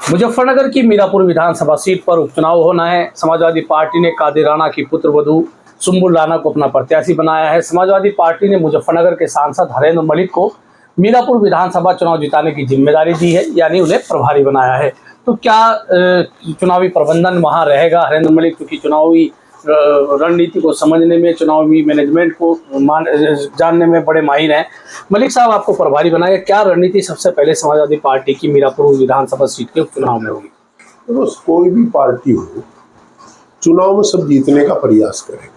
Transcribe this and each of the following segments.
मुजफ्फरनगर की मीरापुर विधानसभा सीट पर उपचुनाव होना है। समाजवादी पार्टी ने कादिर राणा की पुत्रवधू सुंबुल राणा को अपना प्रत्याशी बनाया है। समाजवादी पार्टी ने मुजफ्फरनगर के सांसद हरेंद्र मलिक को मीरापुर विधानसभा चुनाव जिताने की जिम्मेदारी दी है, यानी उन्हें प्रभारी बनाया है। तो क्या चुनावी प्रबंधन वहां रहेगा? हरेंद्र मलिक चूंकि चुनावी रणनीति को समझने में, चुनावी मैनेजमेंट को जानने में बड़े माहिर हैं। मलिक साहब आपको प्रभारी बनाएगा, क्या रणनीति सबसे पहले समाजवादी पार्टी की मीरापुर विधानसभा सीट के उपचुनाव में होगी? तो कोई भी पार्टी हो, चुनाव में सब जीतने का प्रयास करेंगे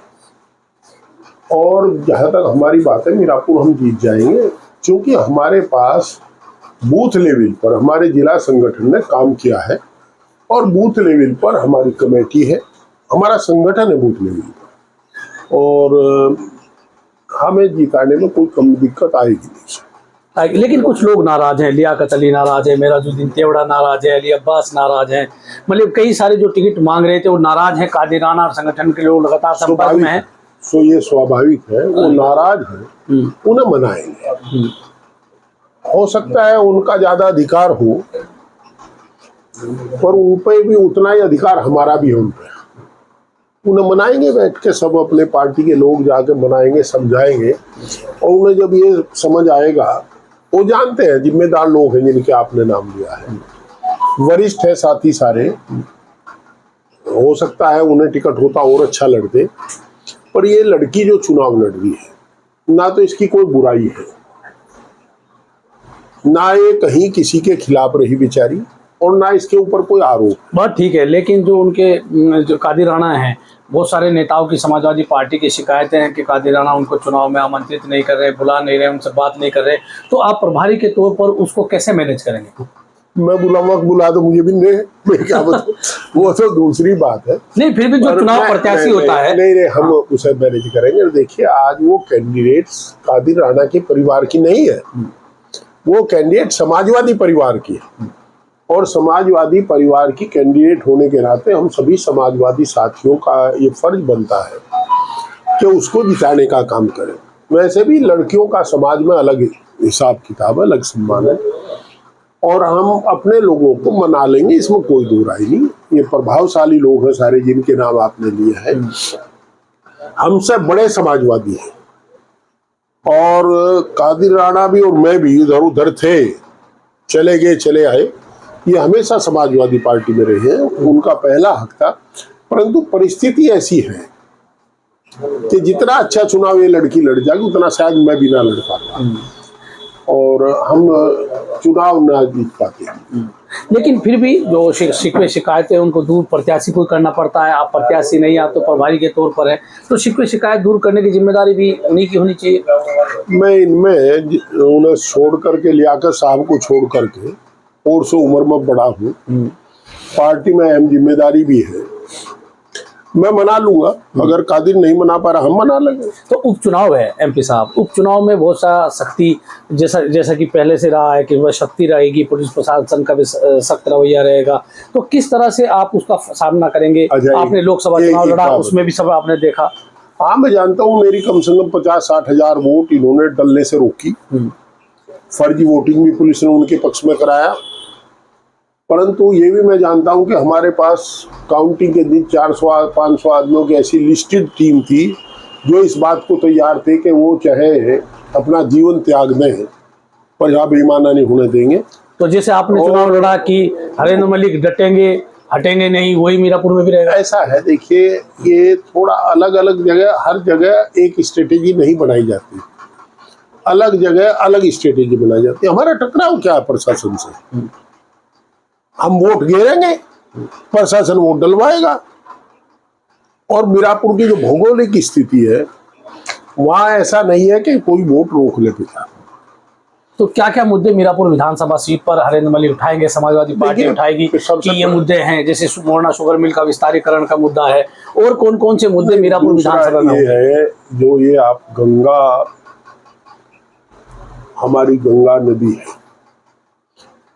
और जहां तक हमारी बात है, मीरापुर हम जीत जाएंगे, क्योंकि हमारे पास बूथ लेवल पर हमारे जिला संगठन ने काम किया है और बूथ लेवल पर हमारी कमेटी है, हमारा संगठन है बूथ लेवल पर, और हमें जिताने में कोई कम दिक्कत आएगी नहीं। लेकिन कुछ लोग नाराज हैं, लियाकत अली नाराज है, मेराजुद्दीन तेवड़ा नाराज है, अली अब्बास नाराज हैं, मतलब कई सारे जो टिकट मांग रहे थे वो नाराज हैं। कादिर राणा और संगठन के लोग लगातार संपर्क में हैं। सो ये स्वाभाविक है, वो नाराज है, उन्हें मनाएंगे। हो सकता है उनका ज्यादा अधिकार हो, पर उन पे भी उतना ही अधिकार हमारा भी है उन पे। उन्हें मनाएंगे, बैठ के सब अपने पार्टी के लोग जाके मनाएंगे, समझाएंगे, और उन्हें जब ये समझ आएगा, वो जानते हैं जिम्मेदार लोग हैं जिनके आपने नाम लिया है, वरिष्ठ है साथी सारे, हो सकता है उन्हें टिकट होता और अच्छा लड़ते। पर ये लड़की जो चुनाव लड़ रही है, ना तो इसकी कोई बुराई है, ना ये कहीं किसी के खिलाफ रही बेचारी, और ना इसके ऊपर कोई आरोप। बात ठीक है, लेकिन जो उनके जो कादिर राणा हैं, बहुत सारे नेताओं की समाजवादी पार्टी की शिकायतें हैं कि कादिर राणा उनको चुनाव में आमंत्रित नहीं कर रहे, बुला नहीं रहे, उनसे बात नहीं कर रहे। तो आप प्रभारी के तौर पर उसको कैसे मैनेज करेंगे? मैं बुला तो मुझे भी नहीं, मैं क्या बताऊं, वो तो दूसरी बात है। नहीं, फिर भी जो चुनाव प्रत्याशी होता है, नहीं, हम उसे मैनेज करेंगे। देखिए, आज वो कैंडिडेट्स कादिर राणा के परिवार की नहीं है, वो कैंडिडेट समाजवादी परिवार की है, और समाजवादी परिवार की कैंडिडेट होने के नाते हम सभी समाजवादी साथियों का ये फर्ज बनता है कि उसको जिताने का काम करें। वैसे भी लड़कियों का समाज में अलग हिसाब किताब है, अलग सम्मान है, और हम अपने लोगों को मना लेंगे, इसमें कोई दो राय नहीं। ये प्रभावशाली लोग हैं सारे जिनके नाम आपने लिए हैं, हमसे बड़े समाजवादी हैं, और कादिर राणा भी और मैं भी इधर उधर थे, चले गए चले आए, ये हमेशा समाजवादी पार्टी में रहे हैं, उनका पहला हक था। परंतु परिस्थिति ऐसी है कि जितना अच्छा चुनाव ये लड़की लड़ जाएगी, उतना शायद मैं भी ना लड़ पाता, और हम चुनाव ना जीत पाते। लेकिन फिर भी जो शिकवे शिकायतें उनको दूर प्रत्याशी को करना पड़ता है। आप प्रत्याशी नहीं, आप तो प्रभारी के तौर पर है, तो शिकवे शिकायत दूर करने की जिम्मेदारी भी उन्हीं की होनी चाहिए। मैं इनमें उन्हें छोड़ करके, लियाकत साहब को छोड़ करके, और से उम्र में बड़ा हूँ, पार्टी में अहम जिम्मेदारी भी है, मैं मना लूंगा। अगर कादिर नहीं मना पा रहा, हम मना लेंगे। तो उपचुनाव है एमपी साहब, उपचुनाव में बहुत सा सख्ती, जैसा कि पहले से रहा है कि वह सख्ती रहेगी, पुलिस प्रशासन का भी सख्त रवैया रहेगा। तो किस तरह से आप उसका सामना करेंगे? आपने लोकसभा चुनाव लड़ा, उसमें भी सब आपने देखा। हाँ, मैं जानता हूँ, मेरी कम से कम 50-60 हजार वोट इन्होंने डलने से रोकी। फर्जी वोटिंग भी पुलिस ने उनके पक्ष में कराया। परंतु ये भी मैं जानता हूं कि हमारे पास काउंटिंग के दिन 400-500 आदमियों की ऐसी लिस्टेड टीम थी जो इस बात को तैयार थे कि वो चाहे अपना जीवन त्याग दें, पर यहाँ बेईमाना नहीं होने देंगे। तो जैसे आपने चुनाव लड़ा कि हरेंद्र मलिक डटेंगे, हटेंगे नहीं, वही मीरापुर में भी रहेगा? ऐसा है, देखिए, ये थोड़ा अलग अलग जगह, हर जगह एक स्ट्रेटेजी नहीं बनाई जाती, अलग जगह अलग स्ट्रेटेजी बनाई जाती है। हमारा टकराव क्या है प्रशासन से? हम वोट घेरेंगे, प्रशासन वोट डलवाएगा, और मीरापुर की जो भौगोलिक स्थिति है, वहां ऐसा नहीं है कि कोई वोट रोक ले पिता। तो क्या क्या मुद्दे मीरापुर विधानसभा सीट पर हरेंद्र मलिक उठाएंगे, समाजवादी पार्टी उठाएगी कि ये मुद्दे हैं? जैसे मोरना शुगर मिल का विस्तारीकरण का मुद्दा है, और कौन कौन से मुद्दे मीरापुर विधानसभा में है? जो ये आप गंगा, हमारी गंगा नदी है,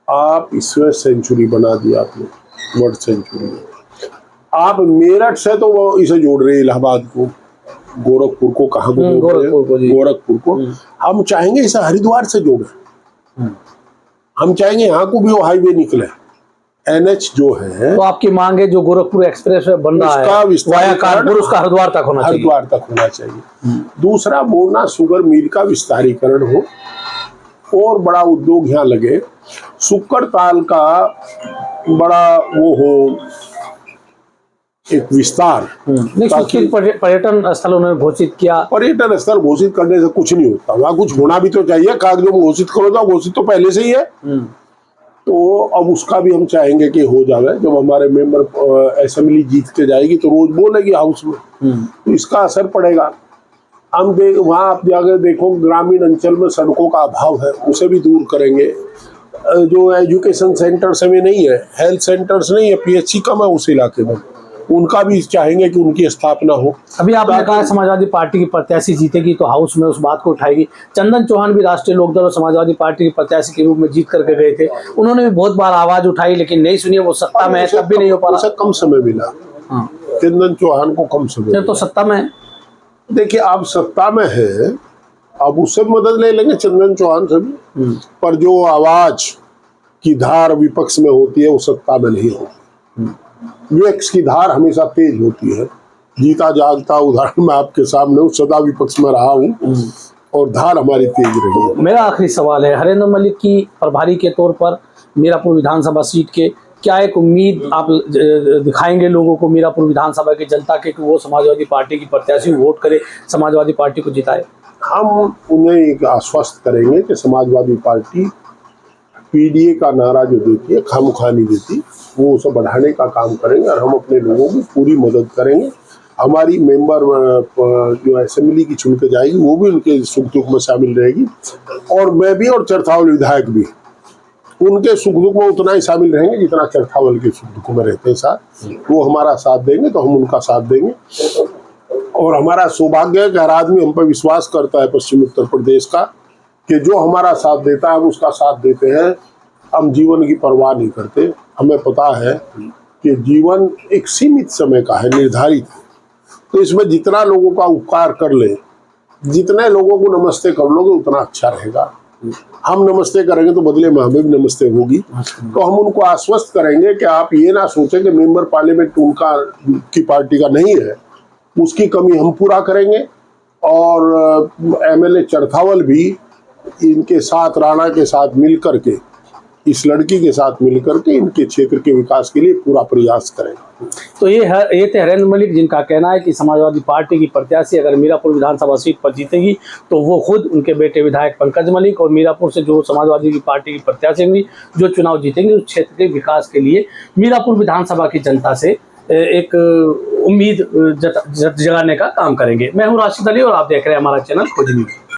आप इसमें सेंचुरी बना दिया आपने, वर्ल्ड सेंचुरी। आप मेरठ से तो वो इसे जोड़ रहे इलाहाबाद को, गोरखपुर को, कहाँ को जोड़ रहे? गोरखपुर को। हम चाहेंगे इसे हरिद्वार से जोड़े, हम चाहेंगे यहाँ को भी वो हाईवे निकले, NH जो है तो आपकी मांग है जो गोरखपुर एक्सप्रेस वे बन रहा उसका है विस्तारीकरण वाया कानपुर, उसका हरिद्वार तक होना चाहिए। हरिद्वार तक होना चाहिए। दूसरा, मोरना शुगर मिल का विस्तारीकरण हो और बड़ा उद्योग यहाँ लगे। सुक्कर ताल का बड़ा वो हो, एक विस्तार। नहीं, ताकि पर्यटन स्थल उन्होंने घोषित किया। पर्यटन स्थल घोषित करने से कुछ नहीं होता, वहाँ कुछ होना भी तो चाहिए। कागजों में घोषित करो तो घोषित तो पहले से ही है। तो अब उसका भी हम चाहेंगे कि हो जाए। जब हमारे मेंबर असेंबली जीत के जाएगी तो रोज बोलेगी हाउस में, तो इसका असर पड़ेगा। हम वहाँ आप जाकर देखो, ग्रामीण अंचल में सड़कों का अभाव है, उसे भी दूर करेंगे। जो एजुकेशन सेंटर्स में नहीं है, हेल्थ सेंटर्स नहीं है, PHC कम है उस इलाके में, उनका भी चाहेंगे कि उनकी स्थापना हो। अभी आपने कहा समाजवादी पार्टी की प्रत्याशी जीतेगी तो हाउस में उस बात को उठाएगी। चंदन चौहान भी राष्ट्रीय लोकदल और समाजवादी पार्टी के प्रत्याशी के रूप में जीत करके गए थे, उन्होंने भी बहुत बार आवाज उठाई लेकिन नहीं सुनी। वो सत्ता में है तब भी नहीं हो पा रहा। कम समय मिला चंदन चौहान को, कम समय। तो सत्ता में है, देखिए आप सत्ता में है, अब उससे मदद ले लेंगे चंदन चौहान से भी, पर जो आवाज की धार विपक्ष में होती है वो सत्ता में नहीं होती। विपक्ष की धार हमेशा तेज होती है। जीता जागता उदाहरण मैं आपके सामने हूँ, सदा विपक्ष में रहा हूँ और धार हमारी तेज रही है। मेरा आखिरी सवाल है, हरेंद्र मलिक की प्रभारी के तौर पर मीरापुर विधानसभा सीट के क्या एक उम्मीद आप दिखाएंगे लोगों को, मीरापुर विधानसभा की जनता के, कि वो समाजवादी पार्टी की प्रत्याशी वोट करे, समाजवादी पार्टी को जिताए? हम उन्हें एक आश्वस्त करेंगे कि समाजवादी पार्टी PDA का नारा जो देती है, खामखा नहीं देती, वो उसे बढ़ाने का काम करेंगे और हम अपने लोगों की पूरी मदद करेंगे। हमारी मेंबर जो असेंबली की चुन के जाएगी वो भी उनके सुख दुख में शामिल रहेगी, और मैं भी और चरथावल विधायक भी उनके सुख दुख में उतना ही शामिल रहेंगे जितना चरथावल के सुख दुख में रहते हैं साथ। वो हमारा साथ देंगे तो हम उनका साथ देंगे। और हमारा सौभाग्य है कि हर आदमी हम पर विश्वास करता है पश्चिम उत्तर प्रदेश का, कि जो हमारा साथ देता है हम उसका साथ देते हैं। हम जीवन की परवाह नहीं करते। हमें पता है कि जीवन एक सीमित समय का है, निर्धारित है, तो इसमें जितना लोगों का उपकार कर ले, जितने लोगों को नमस्ते कर लोगे उतना अच्छा रहेगा। हम नमस्ते करेंगे तो बदले में हमें भी नमस्ते होगी। तो हम उनको आश्वस्त करेंगे कि आप ये ना सोचें कि मेंबर पार्लियामेंट उनका की पार्टी का नहीं है, उसकी कमी हम पूरा करेंगे। और MLA चरथावल भी इनके साथ, राणा के साथ मिल करके, इस लड़की के साथ मिल करके इनके क्षेत्र के विकास के लिए पूरा प्रयास करेंगे। तो ये थे हरेंद्र मलिक, जिनका कहना है कि समाजवादी पार्टी की प्रत्याशी अगर मीरापुर विधानसभा सीट पर जीतेगी तो वो खुद, उनके बेटे विधायक पंकज मलिक और मीरापुर से जो समाजवादी की पार्टी की प्रत्याशी होंगी जो चुनाव जीतेंगे, उस क्षेत्र के विकास के लिए मीरापुर विधानसभा की जनता से एक उम्मीद जगाने का काम करेंगे। मैं हूँ राशिद अली और आप देख रहे हैं हमारा चैनल खोज न्यूज।